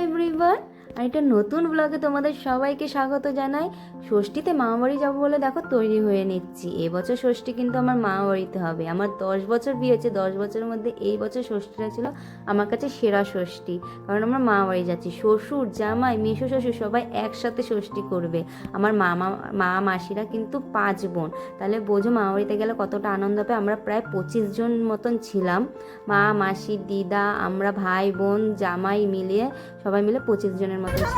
Everyone, আর এটা নতুন ব্লগে তোমাদের সবাইকে স্বাগত জানাই। ষষ্ঠীতে মামাবাড়ি যাবো বলে দেখো তৈরি হয়ে নিচ্ছি। এবছর ষষ্ঠী কিন্তু আমার মামাবাড়িতে হবে। আমার 10 বছর বিয়ে হয়েছে, 10 বছরের মধ্যে এই বছর ষষ্ঠীটা ছিল আমার কাছে সেরা ষষ্ঠী, কারণ আমরা মামাবাড়ি যাচ্ছি। শ্বশুর, জামাই, মেসো শ্বশুর সবাই একসাথে ষষ্ঠী করবে। আমার মাসিরা কিন্তু 5 বোন, তাহলে বোঝো মামাবাড়িতে গেলে কতটা আনন্দ হবে। আমরা প্রায় 25 জন মতন ছিলাম, মা, মাসি, দিদা, আমরা ভাই বোন জামাই মিলিয়ে সবাই মিলে 25 জনের মতো ছিলাম।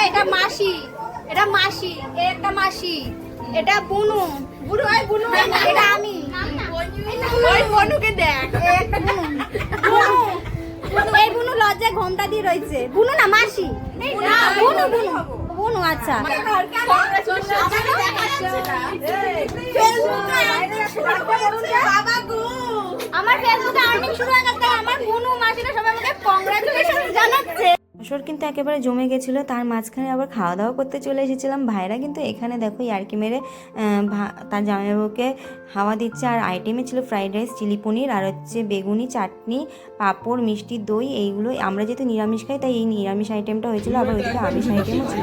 এটা মাসি, এটা মাসি, একটা মাসি, এটা বুনু, বুনু আই বুনু, এটা আমি, ওই বুনুকে দেখ, একটা বুনু, এই বুনু লজ্জা ঘোমটা দিয়ে রয়েছে। বুনু না মাসি, বুনু বুনু বুনু। আচ্ছা আমার ফেসবুকে আর্নিং শুরু হয়ে গেছে, আমার বুনু মাসিরা সবাই আমাকে কংগ্রাচুলেশন জানাচ্ছে। আসর কিন্তু একেবারে জমে গেছিলো, তার মাঝখানে আবার খাওয়া দাওয়া করতে চলে এসেছিলাম। ভাইরা কিন্তু এখানে দেখো ইয়ার্কি মেরে তার জামাইবাবুকে হাওয়া দিচ্ছে। আর আইটেমে ছিল ফ্রাইড রাইস, চিলি পনির, আর হচ্ছে বেগুনি, চাটনি, পাঁপড়, মিষ্টি, দই। এইগুলো আমরা যেহেতু নিরামিষ খাই তাই এই নিরামিষ আইটেমটা হয়েছিল, আবার ওইদিকে আমিষ আইটেমও ছিল।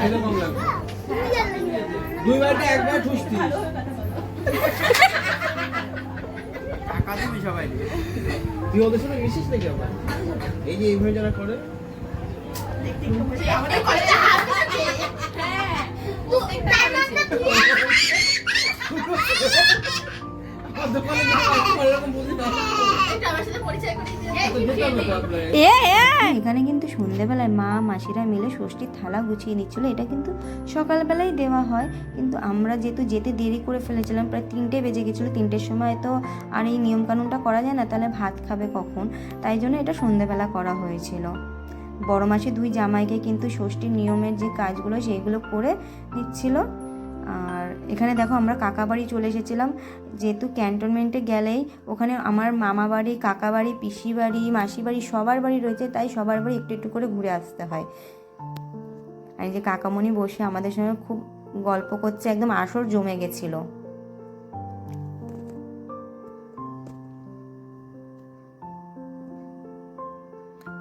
এই যে এইভাবে যারা করে এখানে কিন্তু সন্ধ্যেবেলায় মা মাসিরা মিলে ষষ্ঠীর থালা গুছিয়ে নিচ্ছিল। এটা কিন্তু সকালবেলায় দেওয়া হয়, কিন্তু আমরা যেহেতু যেতে দেরি করে ফেলেছিলাম, প্রায় 3টে বেজে গেছিলো। 3টের সময় তো আর এই নিয়মকানুনটা করা যায় না, তাহলে ভাত খাবে কখন, তাই জন্য এটা সন্ধ্যেবেলা করা হয়েছিল। বড় মাসি 2 জামাইকে কিন্তু ষষ্ঠীর নিয়মের যে কাজগুলো সেইগুলো করে দিচ্ছিল। আর এখানে দেখো আমরা কাকা বাড়ি চলে এসেছিলাম, যেহেতু ক্যান্টনমেন্টে গেলেই ওখানে আমার মামা বাড়ি, কাকা বাড়ি, পিসি বাড়ি, মাসি বাড়ি সবার বাড়ি রয়েছে, তাই সবার বাড়ি একটু একটু করে ঘুরে আসতে হয়। আর এই যে কাকামণি বসে আমাদের সঙ্গে খুব গল্প করছে, একদম আসর জমে গেছিলো।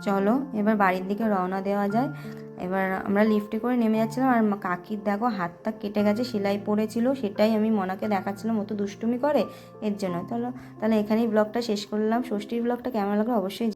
চলো এবার বাড়ির দিকে রওনা দেওয়া যায়। এবার আমরা লিফটে করে নেমে যাচ্ছিলাম, আর কাকির দেখো হাতটা কেটে গেছে, সেলাই পড়েছিল, সেটাই আমি মনাকে দেখাচ্ছিলাম, মতো দুষ্টুমি করে এর জন্য। তাহলে এখানেই ব্লগটা শেষ করলাম। ষষ্ঠীর ব্লগটা কেমন লাগলো অবশ্যই